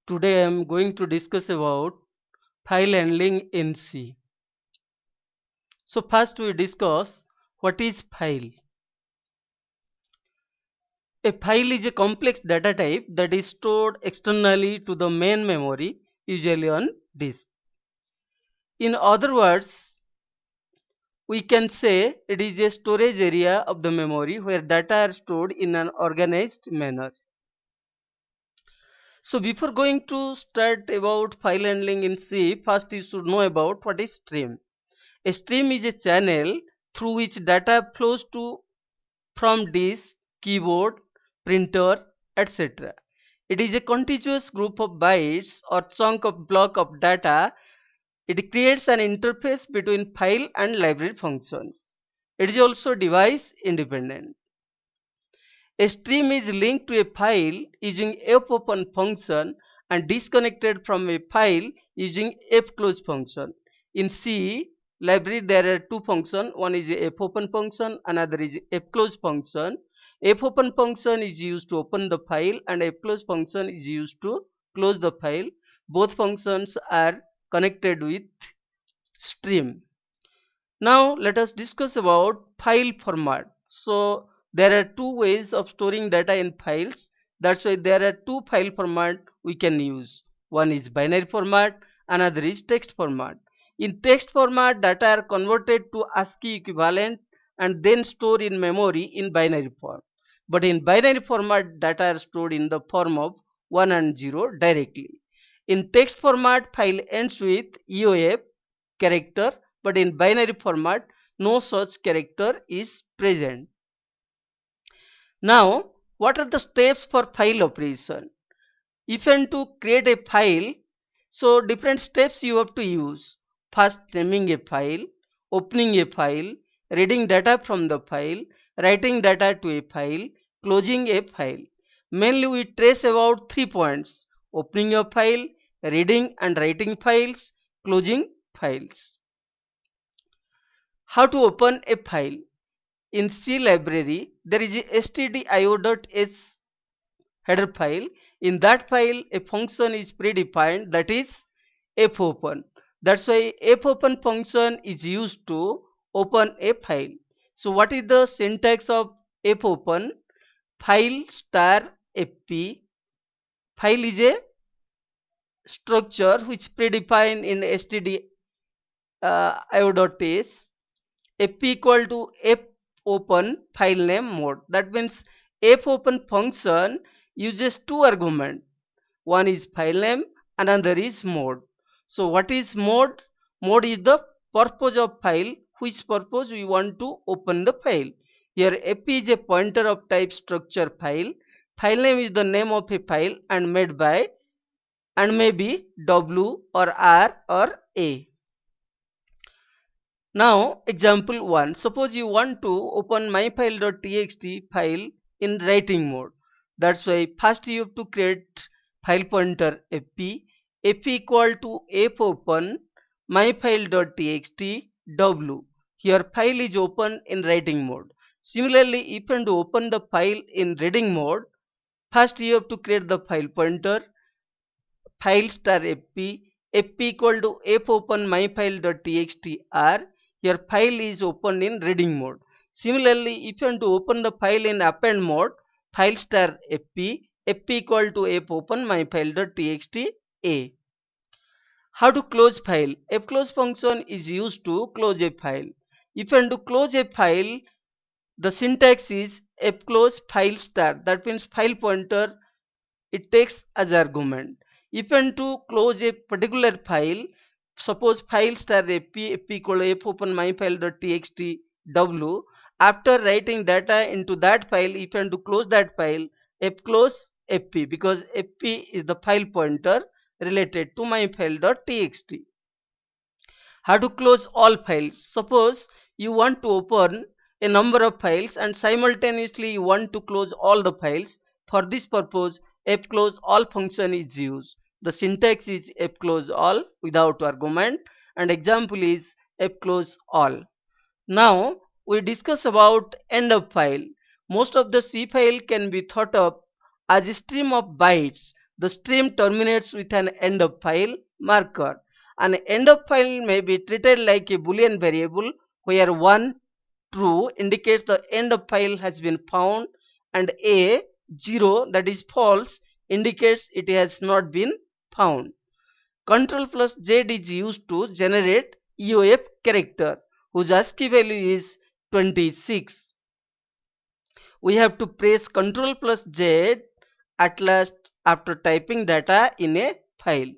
Today I am going to discuss about file handling in C. So first we discuss what is file. A file is a complex data type that is stored externally to the main memory, usually on disk. In other words, we can say it is a storage area of the memory where data are stored in an organized manner. So before going to start about file handling in C, first you should know about what is stream. A stream is a channel through which data flows to from disk, keyboard, printer, etc. It is a contiguous group of bytes or chunk of block of data. It creates an interface between file and library functions. It is also device independent. A stream is linked to a file using fopen function and disconnected from a file using fclose function. In C library there are two functions, one is a fopen function, another is fclose function. Fopen function is used to open the file and fclose function is used to close the file. Both functions are connected with stream. Now let us discuss about file format. So there are two ways of storing data in files. That's why there are two file format we can use. One is binary format, another is text format. In text format, data are converted to ASCII equivalent and then stored in memory in binary form. But in binary format, data are stored in the form of 1 and 0 directly. In text format, file ends with EOF character, but in binary format no such character is present. Now what are the steps for file operation? If you want to create a file, so different steps you have to use. First, naming a file, opening a file, reading data from the file, writing data to a file, closing a file. Mainly we trace about 3 points: opening a file, reading and writing files, closing files. How to open a file? In C library, there is a stdio.h header file. In that file, a function is predefined, that is fopen. That's why fopen function is used to open a file. So what is the syntax of fopen? File star fp. File is a structure which predefined in stdio.h. F equal to f open file name mode. That means f open function uses two arguments. One is file name, another is mode. So what is mode? Mode is the purpose of file, which purpose we want to open the file. Here f is a pointer of type structure file. File name is the name of a file and made by and may be w or r or a. Now example 1. Suppose you want to open myfile.txt file in writing mode. That's why first you have to create file pointer fp. F equal to fopen myfile.txt w. Here file is open in writing mode. Similarly, if you want to open the file in reading mode, first you have to create the file pointer file star fp. Fp equal to fopen myfile.txt r. Your file is open in reading mode. Similarly, if you want to open the file in append mode, file star fp. Fp equal to fopen myfile.txt a. How to close file? Fclose function is used to close a file. If you want to close a file, the syntax is fclose file star. That means file pointer it takes as argument. If you want to close a particular file, suppose file star fp equal to fopen myfile.txt w. After writing data into that file, if you want to close that file, fclose fp, because fp is the file pointer related to myfile.txt. How to close all files? Suppose you want to open a number of files and simultaneously you want to close all the files. For this purpose, fclose all function is used. The syntax is fclose all without argument, and example is fclose all. Now we discuss about end of file. Most of the C file can be thought of as a stream of bytes The stream terminates with an end of file marker. An end of file may be treated like a Boolean variable where 1 true indicates the end of file has been found and a 0 that is false indicates it has not been found. Control plus Z is used to generate EOF character whose ASCII value is 26. We have to press Ctrl plus Z at last after typing data in a file.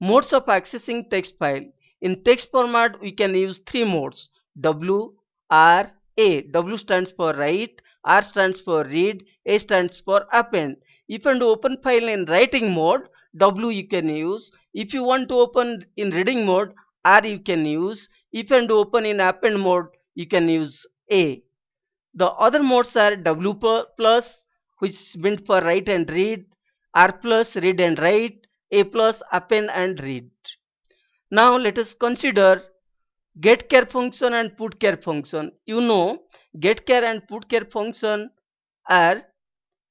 Modes of accessing text file. In text format, we can use three modes: W, R, A. W stands for write, R stands for read, A stands for append. If you want to open file in writing mode, W you can use. If you want to open in reading mode, R you can use. If you want to open in append mode, you can use A. The other modes are W plus, which is meant for write and read, R plus, read and write, A plus, append and read. Now let us consider getChar function and putChar function. You know, getChar and putChar function are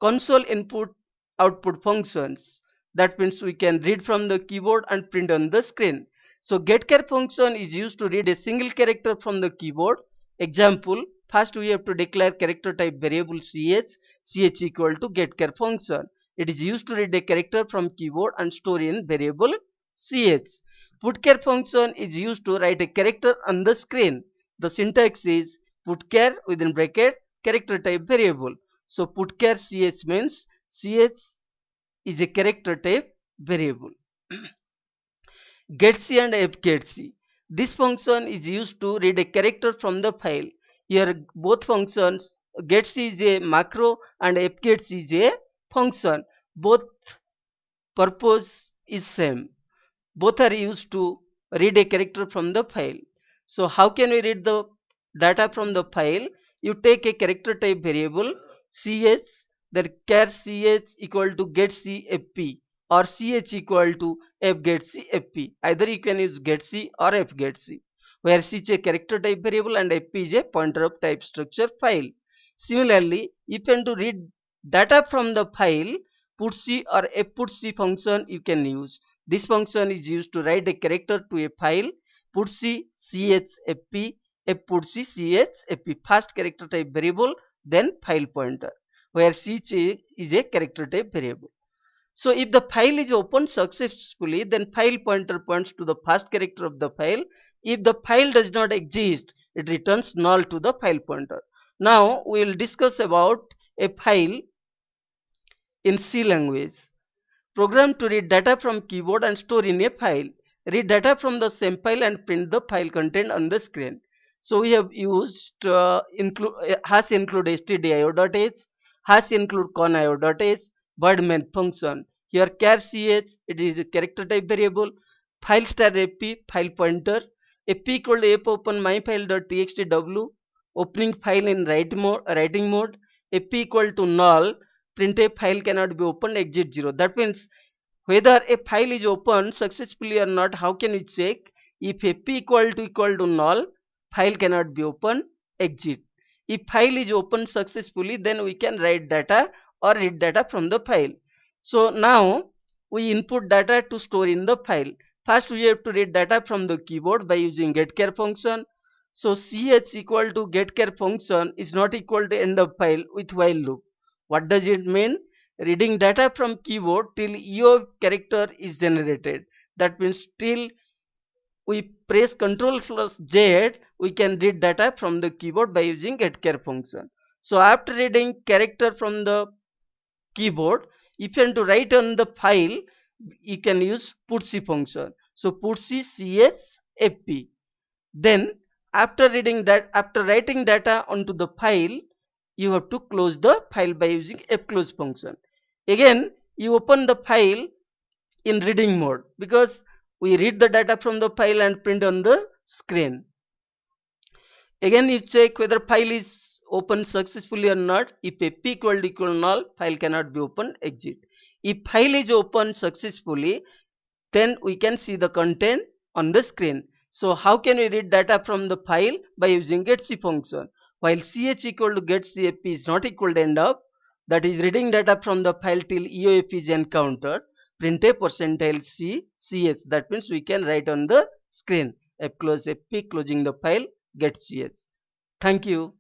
console input output functions. That means we can read from the keyboard and print on the screen. So getChar function is used to read a single character from the keyboard. Example, first we have to declare character type variable ch equal to getChar function. It is used to read a character from keyboard and store in variable ch. PutChar function is used to write a character on the screen. The syntax is putChar within bracket character type variable. So putChar ch means ch is a character type variable. getC and fgetC. This function is used to read a character from the file. Here both functions, getC is a macro and fgetC is a function. Both purpose is same. Both are used to read a character from the file. So how can we read the data from the file? You take a character type variable ch, then char ch equal to getC or ch equal to fgetC. Either you can use getC or fgetC, where c is a character type variable and fp is a pointer of type structure file. Similarly, if you want to read data from the file, putC or fputC function you can use. This function is used to write a character to a file. PutC chfp, fputC chfp, first character type variable, then file pointer, where ch is a character type variable. So if the file is opened successfully, then file pointer points to the first character of the file. If the file does not exist, it returns null to the file pointer. Now we will discuss about a file in C language. Program to read data from keyboard and store in a file. Read data from the same file and print the file content on the screen. So we have used hash include stdio.h, hash include conio.h, word main function. Here char ch, it is a character type variable. File star fp, file pointer. fp equal to fopen myfile.txt w, opening file in writing mode. fp equal to null, print a file cannot be opened, exit 0. That means whether a file is opened successfully or not, how can we check? If fp equal to null, file cannot be opened, exit. If file is opened successfully, then we can write data or read data from the file. So now we input data to store in the file. First we have to read data from the keyboard by using getChar function. So ch equal to getChar function is not equal to end of file with while loop. What does it mean? Reading data from keyboard till EOF character is generated. That means till we press Ctrl plus Z, we can read data from the keyboard by using getChar function. So after reading character from the keyboard, if you want to write on the file, you can use putC function. So putC chfp. Then after writing data onto the file, you have to close the file by using fclose function. Again, you open the file in reading mode because we read the data from the file and print on the screen. Again, you check whether file is opened successfully or not. If fp equal to null, file cannot be opened, exit. If file is opened successfully, then we can see the content on the screen. So how can we read data from the file? By using getC function. While ch equal to getCfp is not equal to end of, that is reading data from the file till EOF is encountered. Printf %c ch, that means we can write on the screen. F close Fp, closing the file, get ch. Thank you.